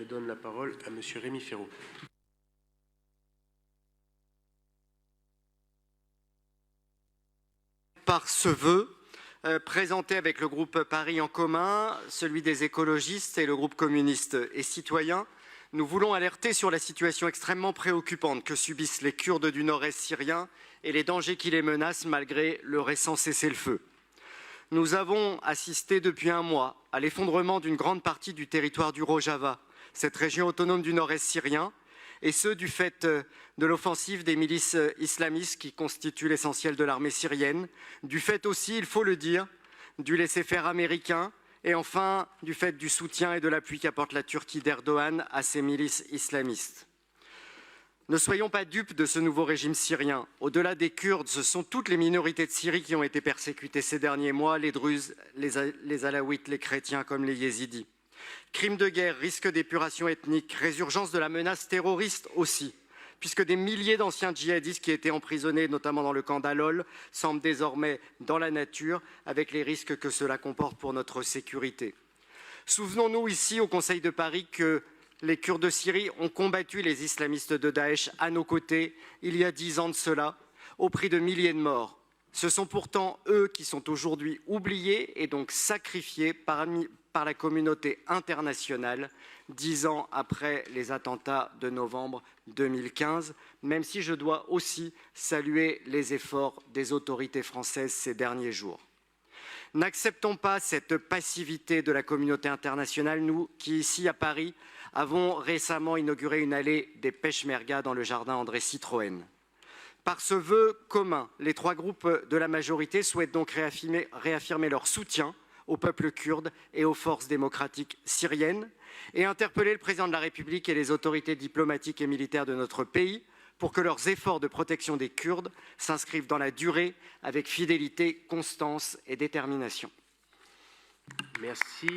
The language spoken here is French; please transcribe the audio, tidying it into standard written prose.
Je donne la parole à Monsieur Rémi Féraud. Par ce vœu, présenté avec le groupe Paris en commun, celui des écologistes et le groupe communiste et citoyen, nous voulons alerter sur la situation extrêmement préoccupante que subissent les Kurdes du nord-est syrien et les dangers qui les menacent malgré le récent cessez-le-feu. Nous avons assisté depuis un mois à l'effondrement d'une grande partie du territoire du Rojava, cette région autonome du nord-est syrien, et ce du fait de l'offensive des milices islamistes qui constituent l'essentiel de l'armée syrienne, du fait aussi, il faut le dire, du laisser-faire américain, et enfin du fait du soutien et de l'appui qu'apporte la Turquie d'Erdogan à ces milices islamistes. Ne soyons pas dupes de ce nouveau régime syrien. Au-delà des Kurdes, ce sont toutes les minorités de Syrie qui ont été persécutées ces derniers mois, les Druzes, les Alaouites, les chrétiens comme les Yézidis. Crimes de guerre, risque d'épuration ethnique, résurgence de la menace terroriste aussi, puisque des milliers d'anciens djihadistes qui étaient emprisonnés, notamment dans le camp d'Al-Hol, semblent désormais dans la nature, avec les risques que cela comporte pour notre sécurité. Souvenons-nous ici au Conseil de Paris que les Kurdes de Syrie ont combattu les islamistes de Daesh à nos côtés il y a 10 ans de cela, au prix de milliers de morts. Ce sont pourtant eux qui sont aujourd'hui oubliés et donc sacrifiés par la communauté internationale 10 ans après les attentats de novembre 2015, même si je dois aussi saluer les efforts des autorités françaises ces derniers jours. N'acceptons pas cette passivité de la communauté internationale, nous qui, ici à Paris, avons récemment inauguré une allée des Peshmerga dans le jardin André Citroën. Par ce vœu commun, les trois groupes de la majorité souhaitent donc réaffirmer leur soutien au peuple kurde et aux forces démocratiques syriennes et interpeller le président de la République et les autorités diplomatiques et militaires de notre pays pour que leurs efforts de protection des Kurdes s'inscrivent dans la durée avec fidélité, constance et détermination. Merci.